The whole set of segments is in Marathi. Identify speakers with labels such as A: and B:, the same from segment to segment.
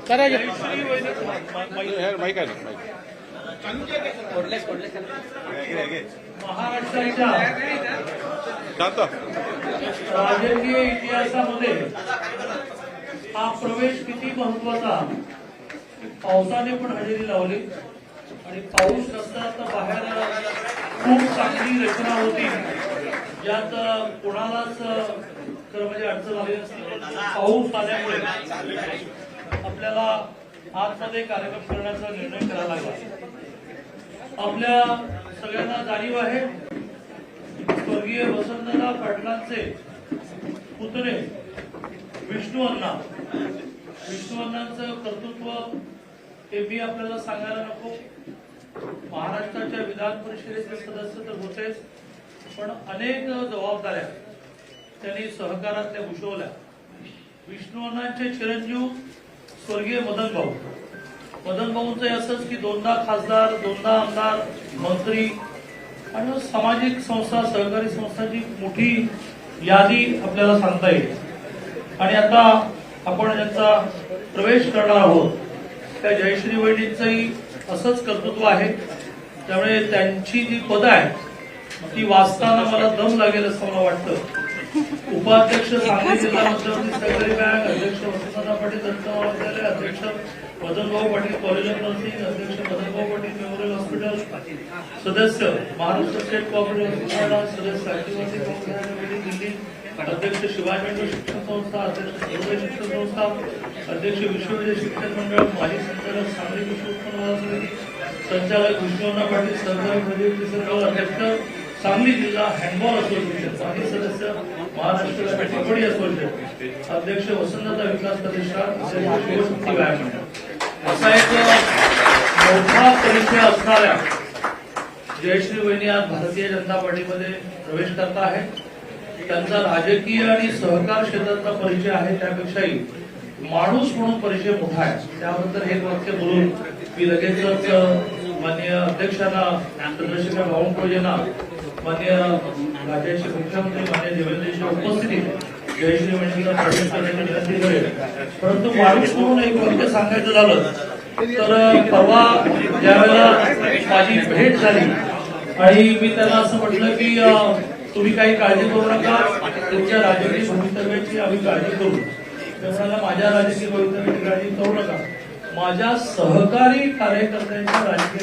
A: महाराष्ट्राच्या राजकीय इतिहासामध्ये हा प्रवेश किती महत्वाचा, पावसाने पण हजेरी लावली आणि पाऊस नसता तर बाहेर खूप चांगली रचना होती, ज्यात कोणालाच म्हणजे अडचण आली नसती. पाऊस आल्यामुळे आपल्याला आतमध्ये कार्यक्रम करण्याचा निर्णय करावा लागला. आपल्या सगळ्यांना जाणीव आहे, स्वर्गीय वसंतदादा पाटलांचे पुतणे विष्णू अण्णांचं कर्तृत्व हे मी आपल्याला सांगायला नको. महाराष्ट्राच्या विधान परिषदेचे सदस्य तर होतेच, पण अनेक जबाबदाऱ्या त्यांनी सहकारातल्या भूषवल्या. विष्णू अण्णांचे चिरंजीव स्वर्गीय मदन भाऊंचं असंच की दोनदा खासदार, दोनदा आमदार, मंत्री आणि सामाजिक संस्था, सहकारी संस्थांची मोठी यादी आपल्याला सांगता येईल. आणि आता आपण ज्यांचा प्रवेश करणार आहोत त्या जयश्री वहिनींचंही असंच कर्तृत्व आहे. त्यामुळे त्यांची जी पदं आहेत ती वाचताना मला दम लागेल असं मला वाटतं. उपाध्यक्ष सांगली जिल्हा मध्यवर्ती सहकारी बँक, अध्यक्ष वसंतदादा पाटील दंत महाविद्यालय, अध्यक्ष मदनभाऊ पाटील कॉलेज ऑफ नर्सिंग, अध्यक्ष मदनभाऊ पाटील मेमोरियल हॉस्पिटल, सदस्य महाराष्ट्र स्टेट कोऑपरेटिव्ह हॉस्पिटल, सदस्य आदिवासी काँग्रेस दिल्ली, अध्यक्ष शिवाजी मेंढे शिक्षण संस्था, अध्यक्ष सर्व शिक्षण संस्था, अध्यक्ष विश्वविद्यालय शिक्षण मंडळ, माजी संचालक सांगली विश्व उत्पन्न समिती, संचालक विष्णू पाटील सहकारी खरेदी, अध्यक्ष सांगली जिल्हा हँडबॉल असोसिएशन, माजी सदस्य महाराष्ट्र कबड्डी असोसिएशन, अध्यक्ष वसंतदादा विकास प्रतिष्ठान, शिवशक्ती व्यायाम मंडळ. असा एक मोठा परिचय असणाऱ्या जयश्री वहिनी आज भारतीय जनता पार्टीमध्ये प्रवेश करत आहेत. त्यांचा राजकीय आणि सहकार क्षेत्रातला परिचय आहे, त्यापेक्षाही माणूस म्हणून परिचय मोठा आहे. त्याबद्दल एक वाक्य बोलून मी लगेचच माननीय अध्यक्षांना, चंद्रशेखर बावनकुळेंना, माननीय राज्याचे मुख्यमंत्री माननीय देवेंद्रजींच्या उपस्थितीत जयश्री वहिनींचा प्रवेश करण्याची विनंती करेल. परंतु माणूस म्हणून एक वाक्य सांगायचं झालं तर परवा ज्यावेळेला माझी भेट झाली आणि मी त्यांना असं म्हटलं की तुम्ही काही काळजी करू नका, तुमच्या राजकीय भवितव्याची आम्ही काळजी करू. ते म्हणाला माझ्या राजकीय भवितव्याची काळजी करू नका, माझ्या सहकारी कार्यकर्त्यांच्या राजकीय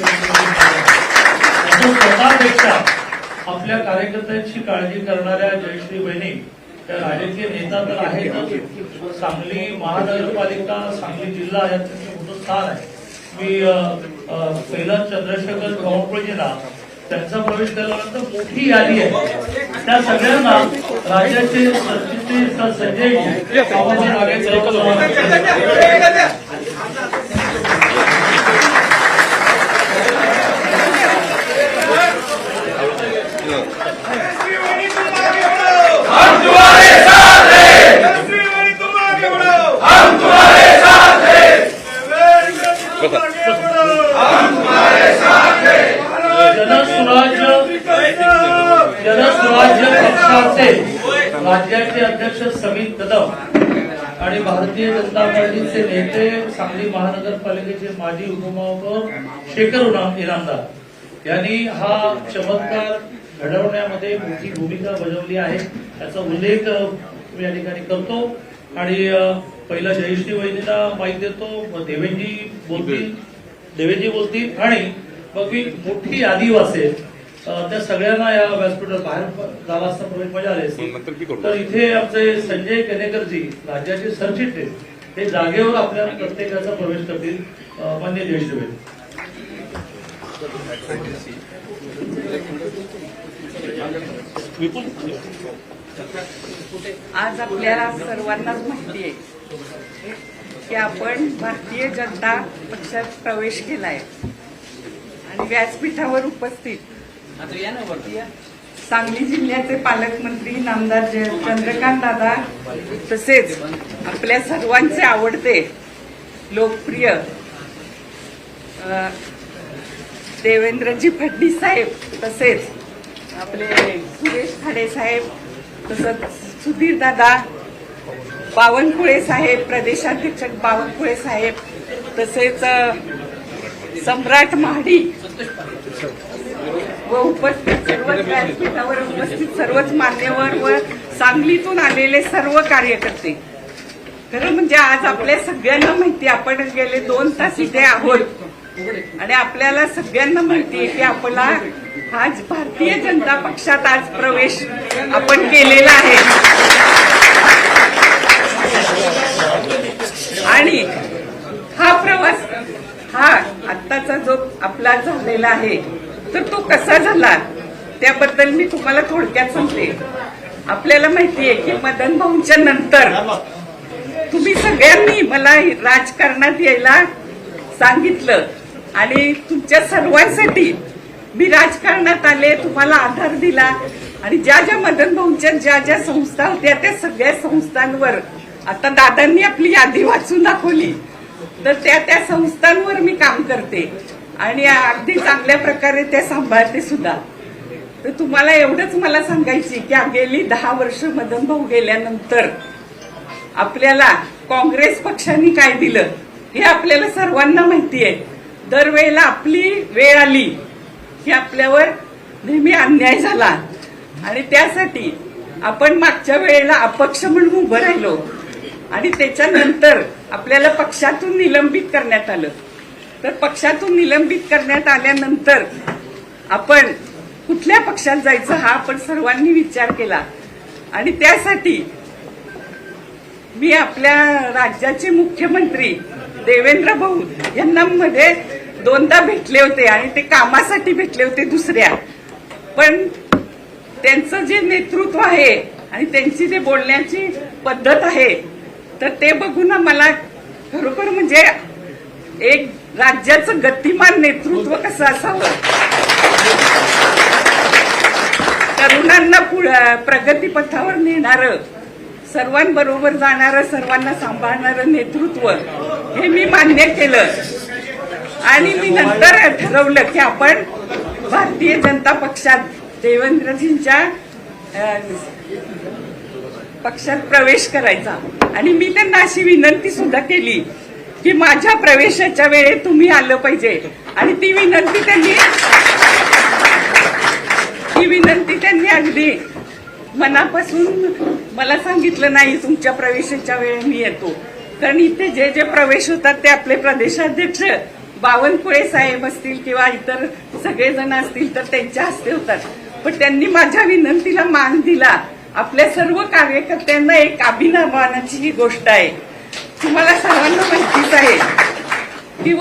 A: स्वतःपेक्षा आपल्या कार्यकर्त्यांची काळजी करणाऱ्या जयश्री वहिनी त्या राजकीय नेता तर आहेतच. सांगली महानगरपालिका, सांगली जिल्हा यात मोठं स्थान आहे. मी पहिला चंद्रशेखर बावनकुळेंना त्यांचा प्रवेश केल्यानंतर मोठी यादी आहे. त्या सगळ्यांना राज्याचे संजय जनस्वराज्य पक्षाचे राज्याचे अध्यक्ष समीर कदम आणि भारतीय जनता पार्टीचे नेते, सांगली महानगरपालिकेचे माजी उपमहापौर शेखर इनामदार यांनी हा चमत्कार घडवण्यामध्ये मोठी भूमिका बजावली आहे. त्याचा उल्लेख मी या ठिकाणी करतो. आणि पहिला जयश्री वहिनीला माहिती देतो, देवेंजी बोलतील आणि मग मी मोठी यादी वाचेल. त्या सगळ्यांना या व्यासपीठात बाहेर झाला असता प्रवेश मजा आली असती. तर इथे आमचे संजय केनेकरजी राज्याचे सरचिटणीस हे जागेवर आपल्या प्रत्येकाचा प्रवेश करतील. मान्य जयश्री वहिनी.
B: आज आपल्याला सर्वांनाच माहिती आहे की आपण भारतीय जनता पक्षात प्रवेश केलाय आणि व्यासपीठावर उपस्थित सांगली जिल्ह्याचे पालकमंत्री नामदार चंद्रकांत दादा तसेच आपल्या सर्वांचे आवडते लोकप्रिय देवेंद्रजी फडणवीस साहेब, तसेच आपले सुरेश खाडे साहेब, तसंच सुधीर दादा बावनकुळे साहेब, प्रदेशाध्यक्ष बावनकुळे साहेब, तसेच सम्राट महाडी व उपस्थित सर्वच व्यासपीठावर उपस्थित सर्वच मान्यवर व सांगलीतून आलेले सर्व कार्यकर्ते. खरं म्हणजे आज आपल्या सगळ्यांना माहिती, आपण गेले 2 तास इथे आहोत आणि आपल्याला सगळ्यांना माहिती आहे की आपला आज भारतीय जनता पक्षात आज प्रवेश आपण केलेला आहे. आणि हा प्रवास हा आत्ताचा जो आपला झालेला आहे तर तो कसा झाला त्याबद्दल मी तुम्हाला थोडक्यात सांगते. आपल्याला माहिती आहे की मदन भाऊंच्या नंतर तुम्ही सगळ्यांनी मला राजकारणात यायला सांगितलं आणि तुमच्या सर्वांसाठी मी राजकारणात आले, तुम्हाला आधार दिला आणि ज्या ज्या मदन भाऊंच्या ज्या ज्या संस्था होत्या त्या सगळ्या संस्थांवर आता दादांनी आपली यादी वाचून दाखवली तर त्या संस्थांवर मी काम करते आणि अगदी चांगल्या प्रकारे त्या सांभाळते सुद्धा. तर तुम्हाला एवढंच मला सांगायची की गेली 10 वर्ष मदन भाऊ गेल्यानंतर आपल्याला काँग्रेस पक्षाने काय दिलं हे आपल्याला सर्वांना माहिती आहे. दरवेळेला आपली वेळ आली की आपल्यावर नेहमी अन्याय झाला आणि त्यासाठी आपण मागच्या वेळेला अपक्ष म्हणून उभं राहिलो आणि त्याच्यानंतर आपल्याला पक्षातून निलंबित करण्यात आलं. तर पक्षातून निलंबित करण्यात आल्यानंतर आपण कुठल्या पक्षात जायचं हा आपण सर्वांनी विचार केला आणि त्यासाठी मी आपल्या राज्याचे मुख्यमंत्री देवेंद्र भाऊ यांना मध्ये 2दा भेटले होते आणि ते कामासाठी भेटले होते दुसऱ्या. पण त्यांचं जे नेतृत्व आहे आणि त्यांची जे बोलण्याची पद्धत आहे तर ते बघून मला खरोखर म्हणजे एक राज्याचं गतिमान नेतृत्व कसं असावं, तरुणांना प्रगतीपथावर नेणारं, सर्वांबरोबर जाणारं, सर्वांना सांभाळणारं नेतृत्व हे मी मान्य केलं आणि मी नंतर ठरवलं की आपण भारतीय जनता पक्षात देवेंद्रजींच्या पक्षात प्रवेश करायचा. आणि मी त्यांना अशी विनंती सुद्धा केली की माझ्या प्रवेशाच्या वेळी तुम्ही आलं पाहिजे आणि ती विनंती त्यांनी अगदी मनापासून मला सांगितलं नाही तुमच्या प्रवेशाच्या वेळी मी येतो. कारण इथे जे जे प्रवेश होतात ते आपले प्रदेशाध्यक्ष बावनकुळे साहेब असतील किंवा इतर सगळेजण असतील तर त्यांच्या हस्ते होतात. पण त्यांनी माझ्या विनंतीला मान दिला. आपल्या सर्व कार्यकर्त्यांना एक अभिनवानाची ही गोष्ट आहे. तुम्हाला सर्वांना माहितीच आहे की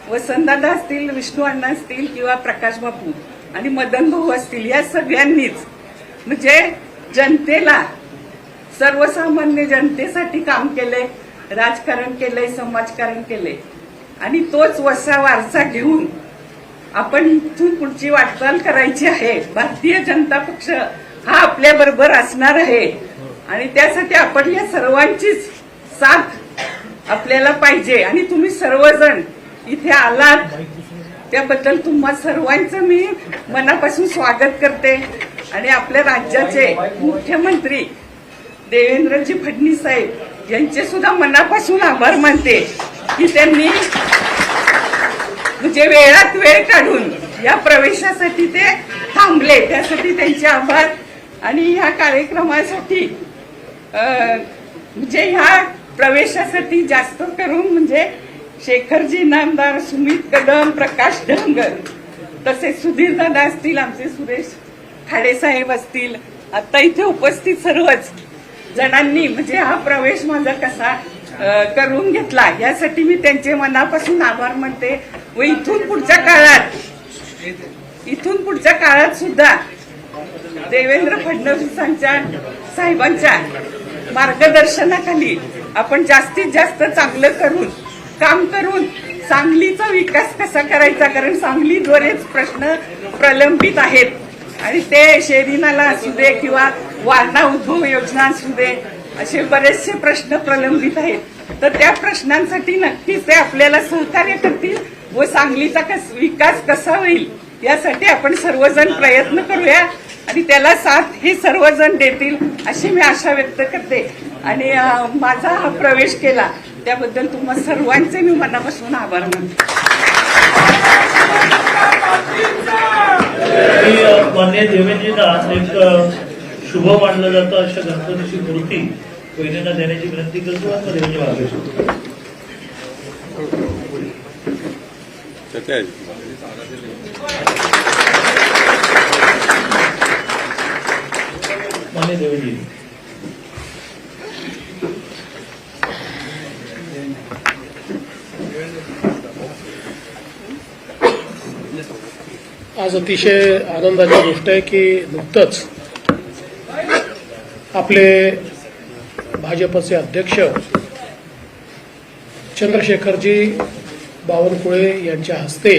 B: वसंतदादा असतील, विष्णू अण्णा असतील किंवा प्रकाश बापू आणि मदन भाऊ असतील, या सगळ्यांनीच म्हणजे जनतेला, सर्वसामान्य जनतेसाठी काम केलंय, राजकारण केलंय, समाजकारण केलंय आणि तोच वसा वारसा घेऊन आपण इथून पुढची वाटचाल करायची आहे. भारतीय जनता पक्ष हा आपल्या बरोबर असणार आहे आणि त्यासाठी आपण या सर्वांचीच साथ आपल्याला पाहिजे. आणि तुम्ही सर्वजण इथे आलात त्याबद्दल तुम्हा सर्वांचं मी मनापासून स्वागत करते आणि आपल्या राज्याचे मुख्यमंत्री देवेंद्रजी फडणवीस साहेब यांचे सुद्धा मनापासून आभार मानते की त्यांनी म्हणजे वेळात वेळ काढून या प्रवेशासाठी ते थांबले, त्यासाठी त्यांचे आभार. आणि ह्या कार्यक्रमासाठी म्हणजे ह्या प्रवेशासाठी जास्त करून म्हणजे शेखरजी नामदार, सुमित कदम, प्रकाश धनगर, तसेच सुधीर दादा असतील, आमचे सुरेश खाडे साहेब असतील, आता इथे उपस्थित सर्वच जणांनी म्हणजे हा प्रवेश माझा कसा करून घेतला यासाठी मी त्यांचे मनापासून आभार मानते. व इथून पुढच्या काळात सुद्धा देवेंद्र फडणवीसांच्या साहेबांच्या मार्गदर्शनाखाली आपण जास्तीत जास्त चांगलं काम करून सांगलीचा विकास कसा करायचा, कारण सांगली बरेच प्रश्न प्रलंबित आहेत आणि ते शेरी नाला असू दे किंवा वारणा उद्भव योजना असू दे, असे बरेचसे प्रश्न प्रलंबित आहेत. तर त्या प्रश्नांसाठी नक्कीच ते आपल्याला सहकार्य करतील व सांगलीचा विकास कसा होईल यासाठी आपण सर्वजण प्रयत्न करूया आणि त्याला साथ हे सर्वजण देतील अशी मी आशा व्यक्त करते. आणि माझा हा प्रवेश केला त्याबद्दल तुम्हा सर्वांचे मी मनापासून आभार मानते.
A: आणि मान्य देवेंद्रजींना एक शुभ मानलं जातं अशा गणपतीची मूर्ती बहिणींना देण्याची विनंती करतो. आणि देवेंद्रजी मागे मान्य देवेंद्रजी.
C: आज अतिशय आनंदाची गोष्ट आहे की नुकतंच आपले भाजपचे अध्यक्ष चंद्रशेखरजी बावनकुळे यांच्या हस्ते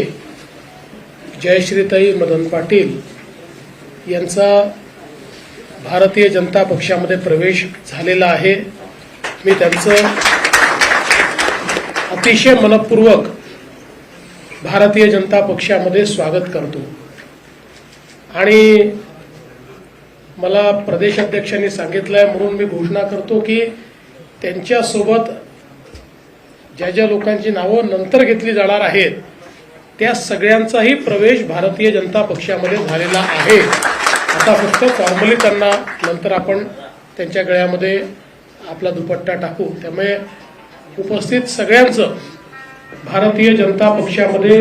C: जयश्रीताई मदन पाटील यांचा भारतीय जनता पक्षामध्ये प्रवेश झालेला आहे. मी त्यांचं अतिशय मनपूर्वक भारतीय जनता पक्षामध्ये स्वागत करतो. आणि मला प्रदेशाध्यक्षांनी सांगितलंय म्हणून मी घोषणा करतो की त्यांच्यासोबत ज्या ज्या लोकांची नावं नंतर घेतली जाणार आहेत त्या सगळ्यांचाही प्रवेश भारतीय जनता पक्षामध्ये झालेला आहे. आता फक्त फॉर्मली त्यांना नंतर आपण त्यांच्या गळ्यामध्ये आपला दुपट्टा टाकू. त्यामुळे उपस्थित सगळ्यांचं भारतीय जनता पक्षामध्ये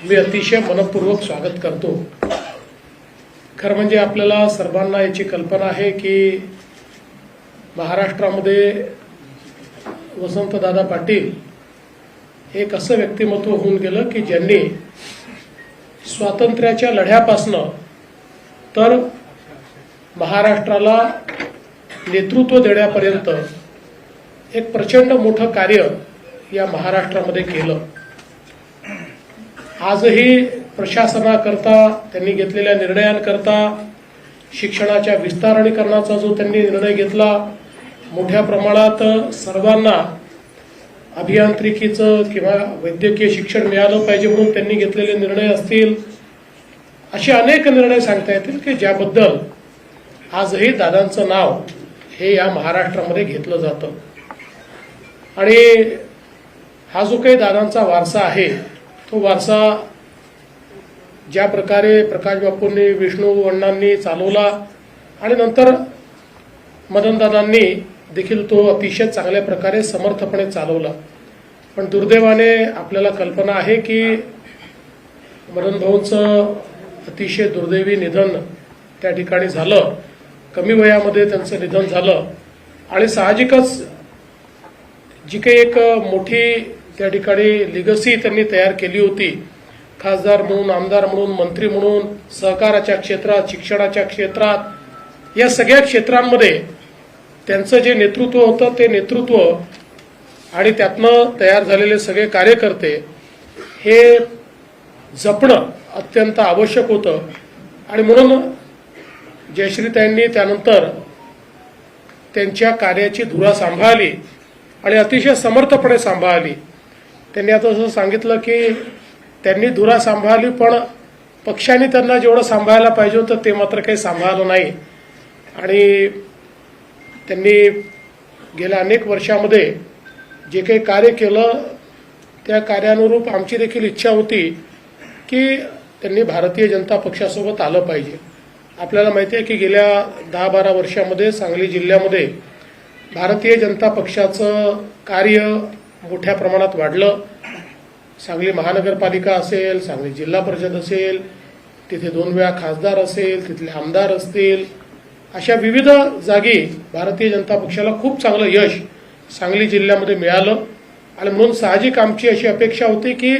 C: मी अतिशय मनपूर्वक स्वागत करतो. खरं म्हणजे आपल्याला सर्वांना याची कल्पना आहे की महाराष्ट्रामध्ये वसंतदादा पाटील एक असं व्यक्तिमत्व होऊन गेलं की ज्यांनी स्वातंत्र्याच्या लढ्यापासनं तर महाराष्ट्राला नेतृत्व देण्यापर्यंत एक प्रचंड मोठं कार्य या महाराष्ट्रामध्ये केलं. आजही प्रशासनाकरता त्यांनी घेतलेल्या निर्णयांकरता शिक्षणाच्या विस्तारीकरणाचा जो त्यांनी निर्णय घेतला, मोठ्या प्रमाणात सर्वांना अभियांत्रिकीचं किंवा वैद्यकीय शिक्षण मिळालं पाहिजे म्हणून त्यांनी घेतलेले निर्णय असतील, असे अनेक निर्णय सांगता येतील की ज्याबद्दल आजही दादांचं नाव हे या महाराष्ट्रामध्ये घेतलं जातं. आणि हा जो काही दादांचा वारसा आहे तो वारसा ज्या प्रकारे प्रकाश बापूंनी, विष्णू अण्णांनी चालवला आणि नंतर मदनदादांनी देखील तो अतिशय चांगल्या प्रकारे समर्थपणे चालवला. पण दुर्दैवाने आपल्याला कल्पना आहे की मदन भाऊंचं अतिशय दुर्दैवी निधन त्या ठिकाणी झालं. कमी वयामध्ये त्यांचं निधन झालं आणि साहजिकच जी काही एक मोठी त्या ठिकाणी लिगसी त्यांनी तयार केली होती, खासदार म्हणून, आमदार म्हणून, मंत्री म्हणून, सहकाराच्या क्षेत्रात, शिक्षणाच्या क्षेत्रात, या सगळ्या क्षेत्रांमध्ये त्यांचं जे नेतृत्व होतं ते नेतृत्व आणि त्यातनं तयार झालेले सगळे कार्यकर्ते हे जपणं अत्यंत आवश्यक होतं. आणि म्हणून जयश्रीताईंनी त्यानंतर त्यांच्या कार्याची धुरा सांभाळली आणि अतिशय समर्थपणे सांभाळली. त्यांनी आता असं सांगितलं की त्यांनी धुरा सांभाळली पण पक्षाने त्यांना जेवढं सांभाळायला पाहिजे होतं ते मात्र काही सांभाळलं नाही. आणि त्यांनी गेल्या अनेक वर्षामध्ये जे काही कार्य केलं त्या कार्यानुरूप आमची देखील इच्छा होती की त्यांनी भारतीय जनता पक्षासोबत आलं पाहिजे. आपल्याला माहिती आहे की गेल्या 10-12 वर्षामध्ये सांगली जिल्ह्यामध्ये भारतीय जनता पक्षाचं कार्य मोठ्या प्रमाणात वाढलं. सांगली महानगरपालिका असेल, सांगली जिल्हा परिषद असेल, तिथे 2 वेळा खासदार असेल, तिथले आमदार असतील, अशा विविध जागी भारतीय जनता पक्षाला खूप चांगलं यश सांगली जिल्ह्यामध्ये मिळालं. आणि म्हणून साहजिक आमची अशी अपेक्षा होती की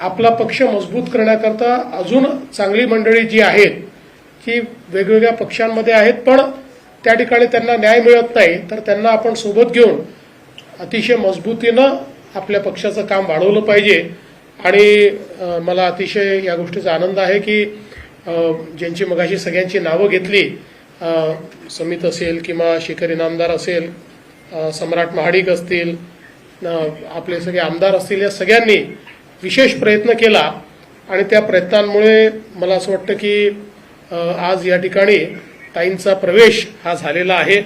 C: आपला पक्ष मजबूत करण्याकरता अजून चांगली मंडळी जी आहेत की वेगवेगळ्या पक्षांमध्ये आहेत पण त्या ठिकाणी त्यांना न्याय मिळत नाही, तर त्यांना आपण सोबत घेऊन अतिशय मजबूतीनं आपल्या पक्षाचं काम वाढवलं पाहिजे. आणि मला अतिशय या गोष्टीचा आनंद आहे की ज्यांची मगाशी सगळ्यांची नावं घेतली, समित असेल किंवा शेखर इनामदार असेल, सम्राट महाडिक असतील, आपले सगळे आमदार असतील, या सगळ्यांनी विशेष प्रयत्न केला. आणि त्या प्रयत्नांमुळे मला असं वाटतं की आज या ठिकाणी ताईंचा प्रवेश हा झालेला आहे.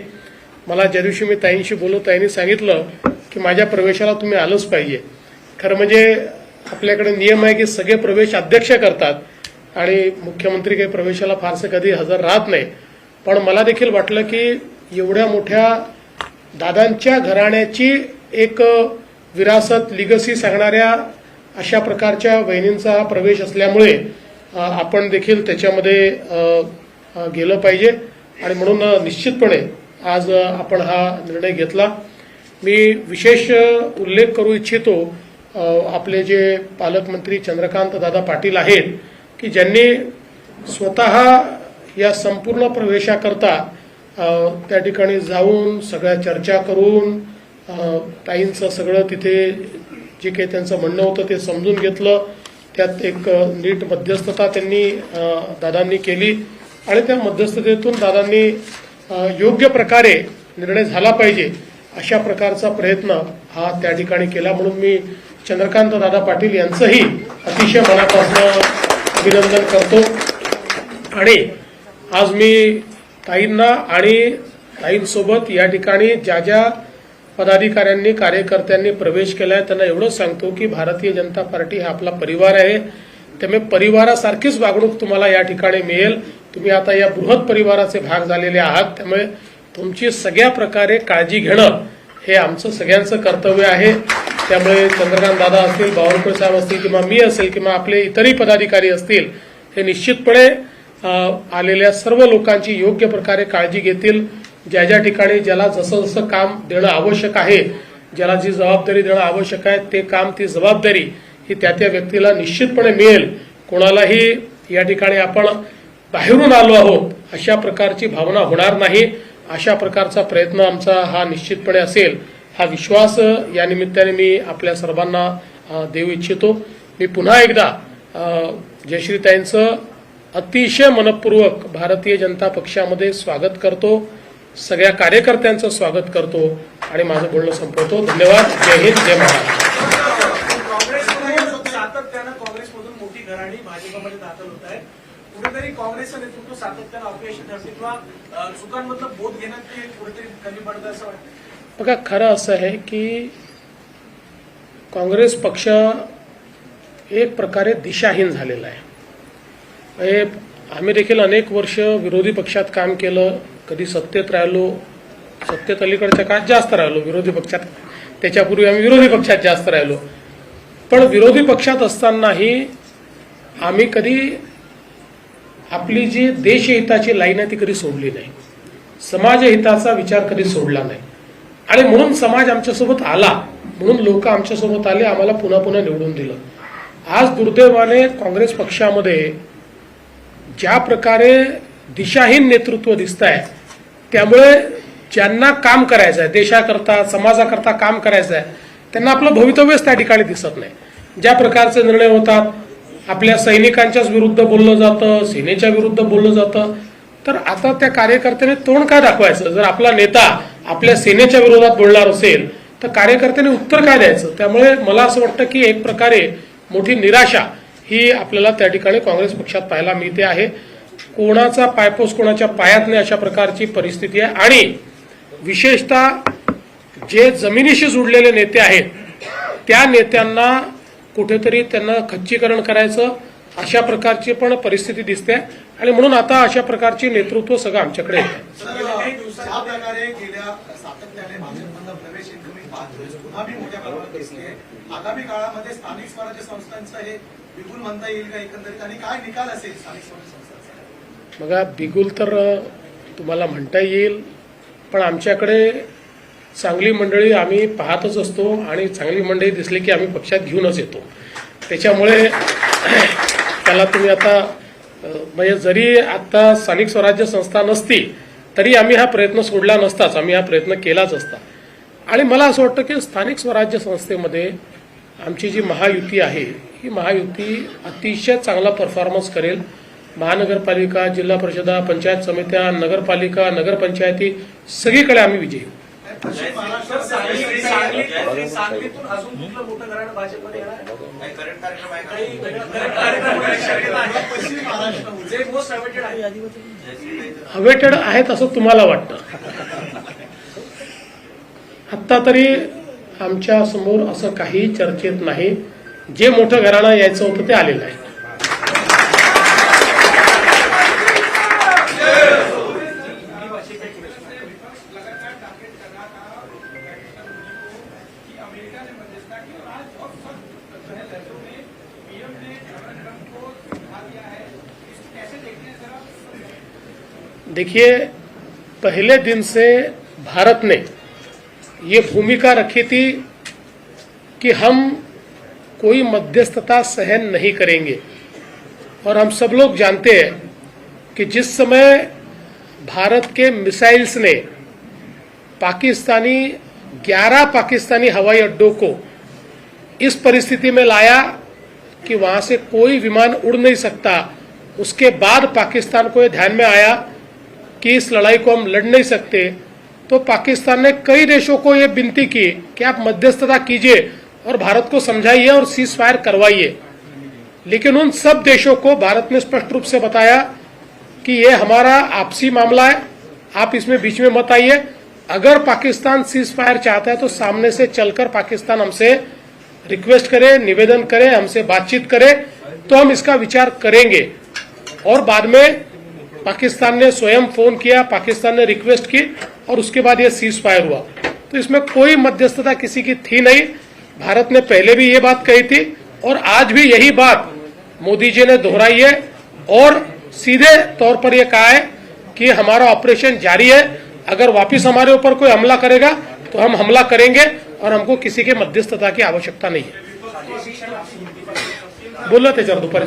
C: मला ज्या दिवशी मी ताईंशी बोललो ताईंनी सांगितलं की माझ्या प्रवेशाला तुम्ही आलंच पाहिजे. खरं म्हणजे आपल्याकडे नियम आहे की सगळे प्रवेश अध्यक्ष करतात आणि मुख्यमंत्री काही प्रवेशाला फारसे कधी हजर राहत नाही. पण मला देखील वाटलं की एवढ्या मोठ्या दादांच्या घराण्याची एक विरासत लिगसी सांगणाऱ्या अशा प्रकारच्या वहिनींचा हा प्रवेश असल्यामुळे आपण देखील त्याच्यामध्ये गेलं पाहिजे आणि म्हणून निश्चितपणे आज आपण हा निर्णय घेतला. मी विशेष उल्लेख करू इच्छितो आपले जे पालकमंत्री चंद्रकांत दादा पाटील आहेत की ज्यांनी स्वतः या संपूर्ण प्रवेशाकरता त्या ठिकाणी जाऊन सगळ्या चर्चा करून ताईंचं सगळं तिथे जे काही त्यांचं म्हणणं होतं ते समजून घेतलं. त्यात एक नीट मध्यस्थता त्यांनी दादांनी केली आणि त्या मध्यस्थतेतून दादांनी योग्य प्रकारे निर्णय झाला पाहिजे अशा प्रकारचा प्रयत्न हा त्या ठिकाणी केला. म्हणून मी चंद्रकांत दादा पाटील यांचंही अतिशय मनापासून अभिनंदन करतो. आणि आज मी ताईंना आणि ताईंसोबत या ठिकाणी ज्या ज्या पदाधिकाऱ्यांनी कार्यकर्त्यांनी प्रवेश केलाय त्यांना एवढंच सांगतो की भारतीय जनता पार्टी हा आपला परिवार आहे. त्यामुळे परिवारासारखीच वागणूक तुम्हाला या ठिकाणी मिळेल. तुम्ही आता या बृहत परिवाराचे भाग झालेले आहात. त्यामुळे तुमची सगळ्या प्रकारे काळजी घेणं हे आमचं सगळ्यांचं कर्तव्य आहे. त्यामुळे चंद्रकांत दादा असतील, बावनकुळे साहेब असतील किंवा मी असेल किंवा आपले इतरही पदाधिकारी असतील हे निश्चितपणे आलेल्या सर्व लोकांची योग्य प्रकारे काळजी घेतील. ज्या ज्या ठिकाणी ज्याला जसं जसं काम देणं आवश्यक आहे, ज्याला जी जबाबदारी देणं आवश्यक आहे ते काम ती जबाबदारी ही त्या त्या व्यक्तीला निश्चितपणे मिळेल. कोणालाही या ठिकाणी आपण बाहेरून आलो आहोत अशा प्रकारची भावना होणार नाही. अशा प्रकारचा प्रयत्न आमचा हा निश्चितपणे असेल हा विश्वास या निमित्ताने मी आपल्या सर्वांना देऊ इच्छितो. मी पुन्हा एकदा जयश्रीताईंचं अतिशय मनपूर्वक भारतीय जनता पक्षामध्ये स्वागत करतो. सगळ्या कार्यकर्त्यांचं स्वागत करतो आणि माझं बोलणं संपवतो. धन्यवाद. जय हिंद, जय महाराष्ट्र.
D: सातत्यानं काँग्रेसमधून मोठी घराणी भाजपमध्ये दाखल होत आहे. कुठेतरी काँग्रेसचं नेतृत्व सातत्यानं अपयशी ठरते किंवा चुकांमधलं बोध घेण्यात ते कुठेतरी कमी पडतं असं वाटतं.
C: बघा, खरं असं आहे की काँग्रेस पक्ष एक प्रकारे दिशाहीन झालेला आहे. आम्ही देखील अनेक वर्ष विरोधी पक्षात काम केलं. कधी सत्तेत राहिलो, सत्तेत अलीकडच्या काळात जास्त राहिलो, विरोधी पक्षात त्याच्यापूर्वी आम्ही विरोधी पक्षात जास्त राहिलो. पण विरोधी पक्षात असतानाही आम्ही कधी आपली जी देशहिताची लाईन आहे ती कधी सोडली नाही. समाजहिताचा विचार कधी सोडला नाही आणि म्हणून समाज आमच्यासोबत आला, म्हणून लोक आमच्यासोबत आले, आम्हाला पुन्हा पुन्हा निवडून दिलं. आज दुर्दैवाने काँग्रेस पक्षामध्ये ज्या प्रकारे दिशाहीन नेतृत्व दिसत आहे त्यामुळे ज्यांना काम करायचं आहे, देशाकरता समाजाकरता काम करायचं आहे त्यांना आपलं भवितव्यच त्या ठिकाणी दिसत नाही. ज्या प्रकारचे निर्णय होतात, आपल्या सैनिकांच्याच विरुद्ध बोललं जातं, सेनेच्या विरुद्ध बोललं जातं. तर आता त्या कार्यकर्त्याने तोंड काय दाखवायचं? जर आपला नेता आपल्या सेनेच्या विरोधात बोलणार असेल तर कार्यकर्त्याने उत्तर काय द्यायचं? त्यामुळे मला असं वाटतं की एक प्रकारे मोठी निराशा ही आपल्याला त्या ठिकाणी काँग्रेस पक्षात पाहायला मिळते आहे. कोणाचा पायपोस कोणाच्या पायात नाही अशा प्रकारची परिस्थिती आहे. आणि विशेषतः जे जमिनीशी जुडलेले नेते आहेत त्या नेत्यांना कुठेतरी त्यांना खच्चीकरण करायचं अशा प्रकारची पण परिस्थिती दिसते आणि म्हणून आता अशा प्रकारची नेतृत्व सगळं आमच्याकडे येतं.
D: ज्या प्रकारे गेल्या सातत्याने भाजपमधला प्रवेश इन्कमिंग पाहतोय, पुन्हा बी मोठ्या प्रमाणात दिसते. आगामी काळामध्ये स्थानिक स्वराज्य संस्थांचं हे बिगुल म्हणता येईल का एकंदरीत, आणि काय निकाल असेल स्थानिक स्वराज्य संस्थांचा?
C: बघा, बिगुल तर तुम्हाला म्हणता येईल, पण आमच्याकडे चांगली मंडळी आम्ही पाहतच असतो आणि चांगली मंडळी दिसली की आम्ही पक्षात घेऊनच येतो. त्याच्यामुळे त्याला तुम्ही आता म्हणजे जरी आता स्थानिक स्वराज्य संस्था नसती तरी आम्ही हा प्रयत्न सोडला नसताच, आम्ही हा प्रयत्न केलाच असता. आणि मला असं वाटतं की स्थानिक स्वराज्य संस्थेमध्ये आमची जी महायुती आहे ही महायुती अतिशय चांगला परफॉर्मन्स करेल. महानगरपालिका, जिल्हा परिषदा, पंचायत समित्या, नगरपालिका, नगरपंचायती सगळीकडे आम्ही विजयी होऊ.
D: सांगलीतून अजून कुठलं मोठं घराणं भाजपमध्ये येणार आहे? पश्चिम महाराष्ट्र जे मोस्ट अवेटेड आहे,
C: अवेटेड आहेत असं तुम्हाला वाटतं. आत्ता तरी आमच्या समोर असं काही चर्चेत नाही. जे मोठं घराणं यायचं होतं ते आलेलं आहे. देखिए, पहले दिन से भारत ने ये भूमिका रखी थी कि हम कोई मध्यस्थता सहन नहीं करेंगे. और हम सब लोग जानते हैं कि जिस समय भारत के मिसाइल्स ने 11 पाकिस्तानी हवाई अड्डों को इस परिस्थिति में लाया कि वहां से कोई विमान उड़ नहीं सकता, उसके बाद पाकिस्तान को यह ध्यान में आया कि इस लड़ाई को हम लड़ नहीं सकते, तो पाकिस्तान ने कई देशों को यह विनती की कि आप मध्यस्थता कीजिए और भारत को समझाइए और सीज फायर करवाइए. लेकिन उन सब देशों को भारत ने स्पष्ट रूप से बताया कि यह हमारा आपसी मामला है, आप इसमें बीच में मत आइए. अगर पाकिस्तान सीज फायर चाहता है तो सामने से चलकर पाकिस्तान हमसे रिक्वेस्ट करे, निवेदन करे, हमसे बातचीत करे, तो हम इसका विचार करेंगे. और बाद में पाकिस्तान ने स्वयं फोन किया, पाकिस्तान ने रिक्वेस्ट की और उसके बाद यह सीज फायर हुआ. तो इसमें कोई मध्यस्थता किसी की थी नहीं. भारत ने पहले भी ये बात कही थी और आज भी यही बात मोदी जी ने दोहराई है और सीधे तौर पर यह कहा है कि हमारा ऑपरेशन जारी है. अगर वापिस हमारे ऊपर कोई हमला करेगा तो हम हमला करेंगे और हमको किसी के मध्यस्थता की आवश्यकता नहीं है. बोललो त्याच्यावर दुपारी.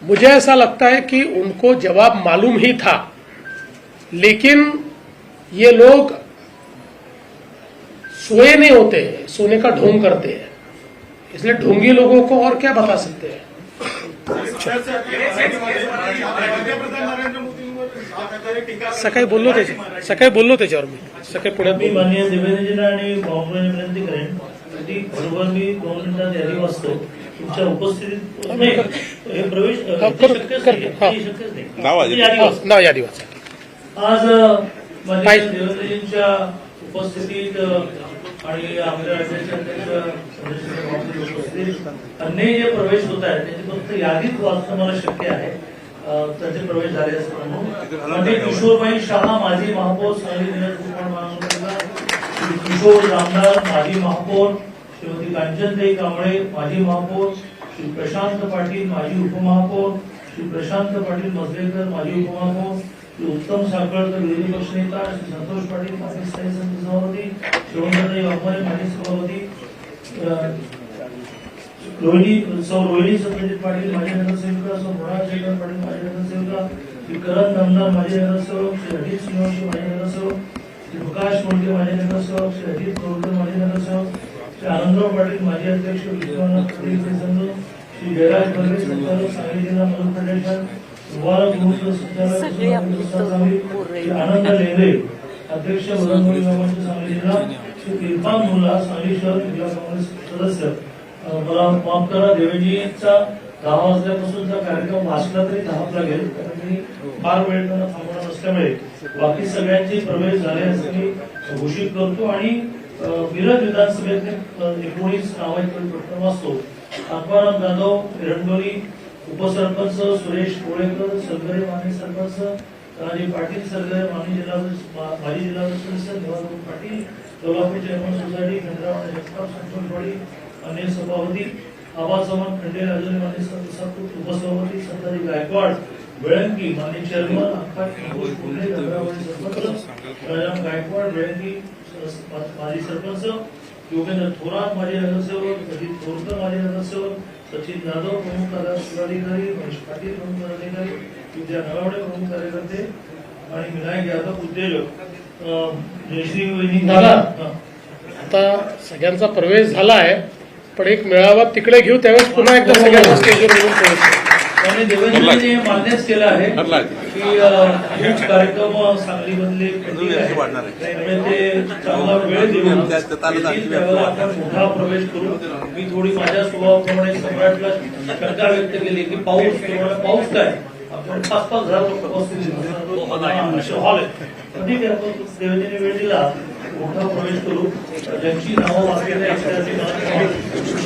C: मुझे ऐसा लगता है कि उनको जवाब मालूम ही था, लेकिन ये लोग सोए नहीं होते, सोने का ढोंग करते हैं. इसलिए ढोंगी लोगों को और क्या बता सकते हैं. सकाळी बोललो त्याच्यावर मी सकाळी पुण्यात
A: मी माननीय देवेंद्रजींना आणि भाऊंना विनंती करेन की बरोबर मी 2 मिनिटात यादी वाचतो. तुमच्या उपस्थितीत नाही, हे प्रवेश शक्यच नाही.
C: यादी वाचा.
A: आज माननीय देवेंद्रजींच्या उपस्थितीत आणि आपल्या राज्याच्या उपस्थितीत अन्य जे प्रवेश होत आहेत त्याची फक्त यादीत वाचणं मला शक्य आहे. त्याचे प्रवेश झाले असताना म्हणजे किशोरबाई शहा माजी महापौर सांगली जिल्ह्यात महानगरपालिका, श्री किशोर रामदार माजी महापौर, श्रीमती कांचनताई कांबळे माजी महापौर, श्री प्रशांत पाटील माजी उपमहापौर, श्री प्रशांत पाटील मसलेकर माजी उपमहापौर, श्री उत्तम साखळकर विरोधी पक्षनेता, श्री संतोष पाटील माजी स्थायी समिती सभापती, शिवंतताई वाघमारे माजी सभापती, रोहिणी सत्यजित पाटील माजी नगरसेविका, सौ मृणाल शेखर पाटील माजी नगरसेविका, श्री करण दमदार माजी नगरसेवक, श्री अजित श्रीनिवासी माजी नगरसेवक, श्री प्रकाश मोडके माजी नगरसेवक, श्री अजित कोरकर माजी नगरसेवक, श्री आनंदराव पाटील माजी अध्यक्ष विश्वनाथ पटेल संघ, श्री जयराज बर्वे संचालक सांगली जिल्हा मजूर फेडरेशन, मुबारक मुहूर्त संचालक श्री आनंद लेंगरे अध्यक्ष बजरंग विभागाचे सांगली जिल्हा, श्री इरफान मुल्ला सांगली शहर जिल्हा काँग्रेस सदस्य. मला माफ करा, देवेंजीचा 10 वाजल्यापासूनचा कार्यक्रम वाचला तरी 10 लागेल, कारण मी फार वेळ त्यांना थांबवणार नसल्यामुळे बाकी सगळ्यांचे प्रवेश झाले असे मी घोषित करतो. आणि मिरज विधानसभेतले 19 नावांकडे प्रथम वाचतो. आत्माराम जाधव हिरणडोली उपसरपंच, सुरेश कोळेकर सरगरे माजी सरपंच, राजे पाटील सरगरे माजी जिल्हा सदस्य, निवास पाटील सोलापूर चेअरमन सोसायटी, खंडराव आणि जगताप संतोषवाडी अन्य सभापती, आबा चव्हाण खंडे राजूरी माजी उपसभापती, संताजी गायकवाड बेळंकी माजी चेअरमन, अख्खा पुणे गंगावाडी सरपंच, राजाराम गायकवाड बेळंकी माजी सरपंच, योगेंद्र थोरात माजी नगरसेवक, अजित थोरकर माजी नगरसेवक, सचिन जाधव प्रमुख पदाधिकारी, महेश पाटील प्रमुख पदाधिकारी, विद्या नलावडे प्रमुख कार्यकर्ते आणि विनायक यादव उद्योजक. जयश्री वहिनी
C: आता सगळ्यांचा प्रवेश झाला आहे, पण एक मेळावा तिकडे घेऊ, त्यावेळेस पुन्हा एकदा सगळ्यांना स्टेजवर येऊन प्रवेश
A: त्यामुळे देवेंद्रजींनी हे मान्यच केलं आहे की हेच कार्यक्रम सांगलीमधले pending आहेत. त्यामुळे ते चांगला वेळ देऊन येतील त्यावेळेला आपण मोठा प्रवेश करू. मी थोडी माझ्या स्वभावाप्रमाणे सम्राटला शंका व्यक्त केली की पाऊस काय आपण 5,000 लोक हॉल आहे. ठीक आहे, आपण देवेंद्रने वेळ दिला मोठा प्रवेश करू. ज्यांची नावं वाचलेली आहेत